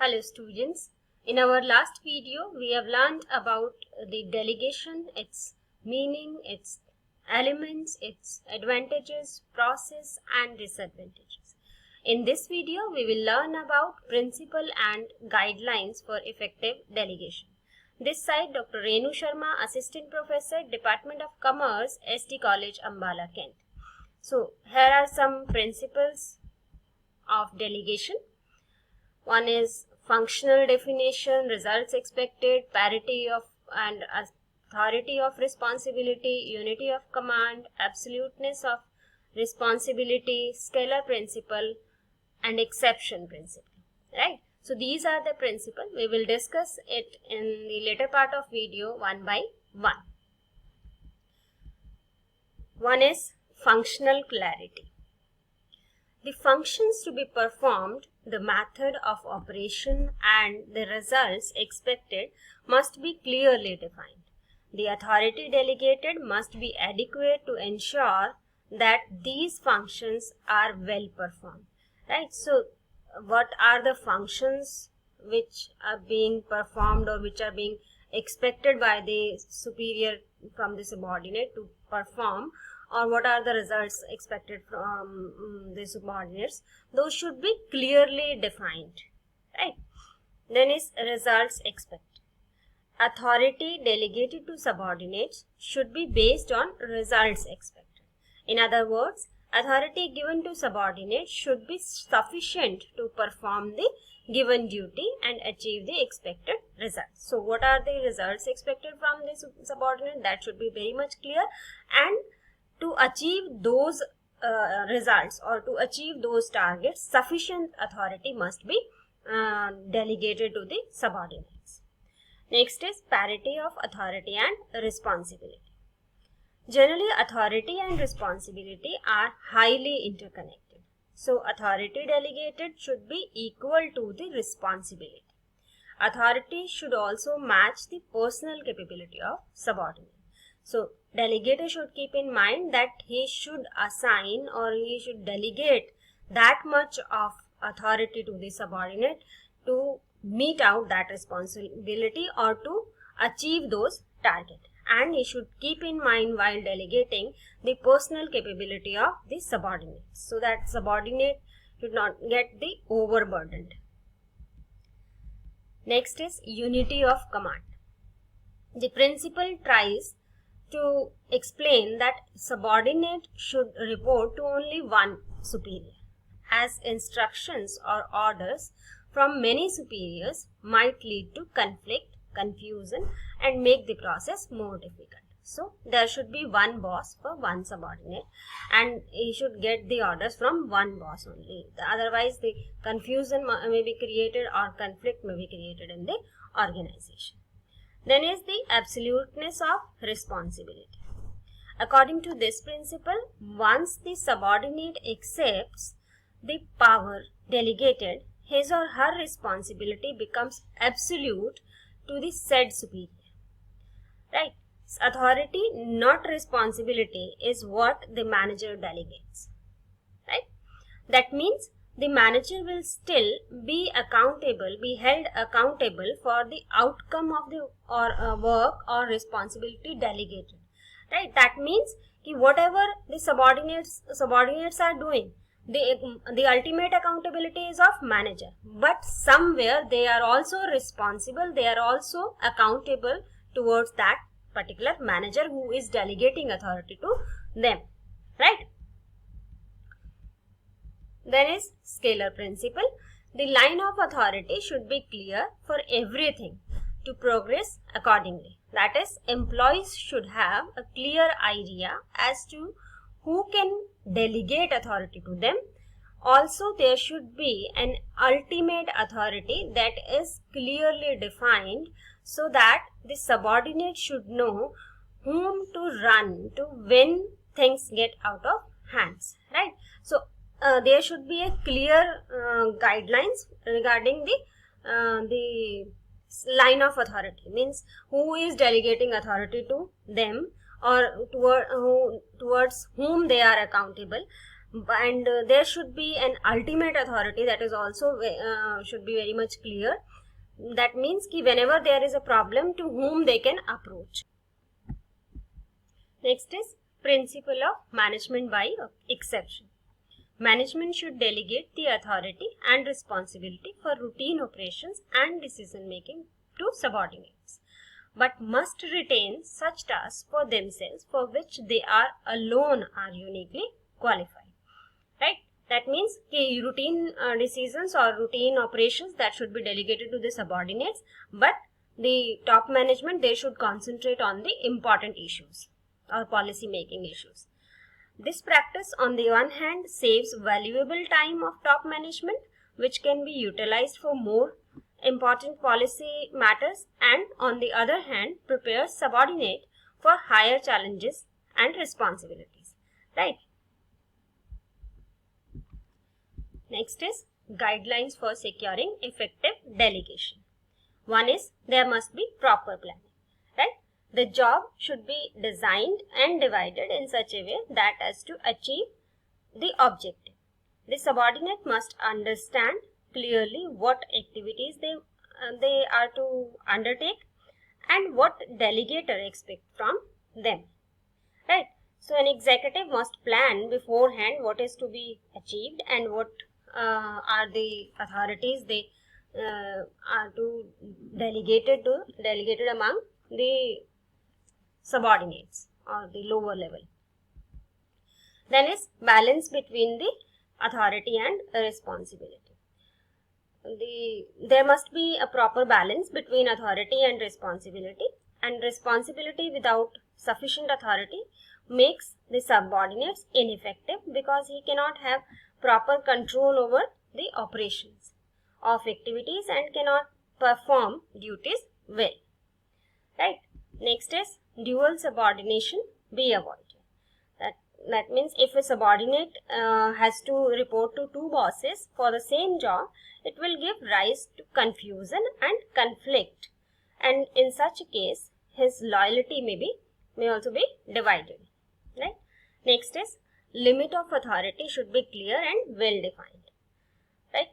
Hello students, in our last video we have learned about the delegation, its meaning, its elements, its advantages, process and disadvantages. In this video we will learn about principle and guidelines for effective delegation. This side Dr. Renu Sharma, Assistant Professor, Department of Commerce, ST College, Ambala, Kent. So here are some principles of delegation. One is functional definition, results expected, parity of and authority of responsibility, unity of command, absoluteness of responsibility, scalar principle and exception principle, right? So these are the principles. We will discuss it in the later part of video one by one. One is functional clarity. The functions to be performed, the method of operation and the results expected must be clearly defined. The authority delegated must be adequate to ensure that these functions are well performed, right? So what are the functions which are being performed or which are being expected by the superior from the subordinate to perform, or what are the results expected from the subordinates? Those should be clearly defined, right? Then is results expected. Authority delegated to subordinates should be based on results expected. In other words, authority given to subordinates should be sufficient to perform the given duty and achieve the expected results. So what are the results expected from the subordinate? That should be very much clear, and to achieve those results or to achieve those targets, sufficient authority must be delegated to the subordinates. Next is parity of authority and responsibility. Generally, authority and responsibility are highly interconnected. So, authority delegated should be equal to the responsibility. Authority should also match the personal capability of subordinate. So, delegator should keep in mind that he should assign or he should delegate that much of authority to the subordinate to meet out that responsibility or to achieve those targets. And he should keep in mind while delegating the personal capability of the subordinate, so that subordinate should not get the overburdened. Next is unity of command. The principle tries to explain that subordinate should report to only one superior, as instructions or orders from many superiors might lead to conflict, confusion and make the process more difficult. So there should be one boss for one subordinate and he should get the orders from one boss only. Otherwise the confusion may be created or conflict may be created in the organization. Then is the absoluteness of responsibility. According to this principle, once the subordinate accepts the power delegated, his or her responsibility becomes absolute to the said superior, right? Authority, not responsibility, is what the manager delegates, right? That means the manager will still be accountable, be held accountable for the outcome of the work or responsibility delegated, right? That means whatever the subordinates are doing, the ultimate accountability is of manager, but somewhere they are also responsible, they are also accountable towards that particular manager who is delegating authority to them, right? Then is scalar principle. The line of authority should be clear for everything to progress accordingly. That is, employees should have a clear idea as to who can delegate authority to them. Also, there should be an ultimate authority that is clearly defined so that the subordinate should know whom to run to when things get out of hands, right? So there should be a clear guidelines regarding the line of authority, means who is delegating authority to them or towards whom they are accountable, and there should be an ultimate authority, that is also should be very much clear. That means ki whenever there is a problem, to whom they can approach. Next is principle of management by exception. Management should delegate the authority and responsibility for routine operations and decision making to subordinates, but must retain such tasks for themselves for which they are alone are uniquely qualified. Right? That means routine decisions or routine operations, that should be delegated to the subordinates, but the top management, they should concentrate on the important issues or policy making issues. This practice on the one hand saves valuable time of top management, which can be utilized for more important policy matters, and on the other hand prepares subordinate for higher challenges and responsibilities. Right? Next is guidelines for securing effective delegation. One is there must be proper planning. Right? The job should be designed and divided in such a way that as to achieve the objective. The subordinate must understand clearly what activities they are to undertake and what delegator expect from them. Right? So an executive must plan beforehand what is to be achieved and what are the authorities they are to delegated among the subordinates or the lower level. Then is balance between the authority and responsibility. There must be a proper balance between authority and responsibility without sufficient authority makes the subordinates ineffective, because he cannot have proper control over the operations of activities and cannot perform duties well. Right? Next is dual subordination be avoided. That means if a subordinate has to report to two bosses for the same job, it will give rise to confusion and conflict, and in such a case his loyalty may also be divided. Right? Next is limit of authority should be clear and well defined. Right?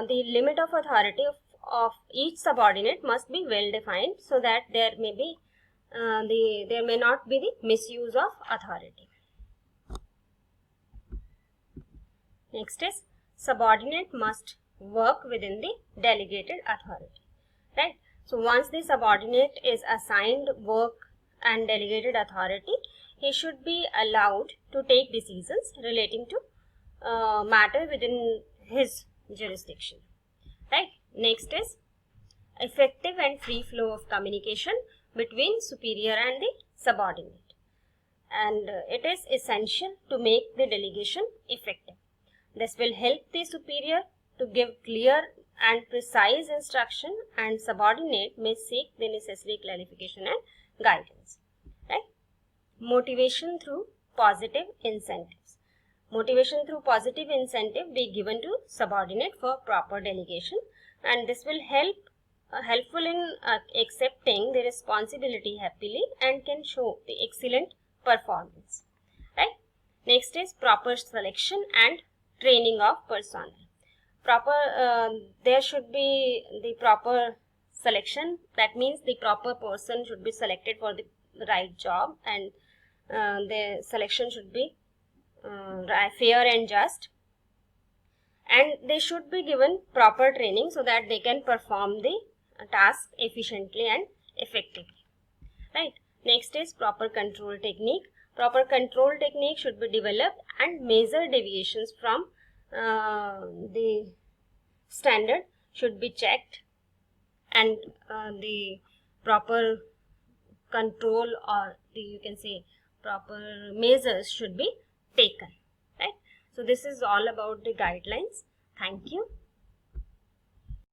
The limit of authority of each subordinate must be well defined, so that there may not be the misuse of authority. Next is subordinate must work within the delegated authority. Right? So once the subordinate is assigned work and delegated authority, he should be allowed to take decisions relating to matter within his jurisdiction. Right? Next is effective and free flow of communication between superior and the subordinate, and it is essential to make the delegation effective. This will help the superior to give clear and precise instruction, and subordinate may seek the necessary clarification and guidance. Right? Motivation through positive incentives. Motivation through positive incentive be given to subordinate for proper delegation, and this will helpful in accepting the responsibility happily and can show the excellent performance. Right? Next is proper selection and training of personnel. There should be the proper selection. That means the proper person should be selected for the right job, and the selection should be fair and just, and they should be given proper training so that they can perform the task efficiently and effectively. Right? Next is proper control technique. Proper control technique should be developed, and major deviations from the standard should be checked, and the proper control, or you can say proper measures should be taken. Right? So this is all about the guidelines. Thank you.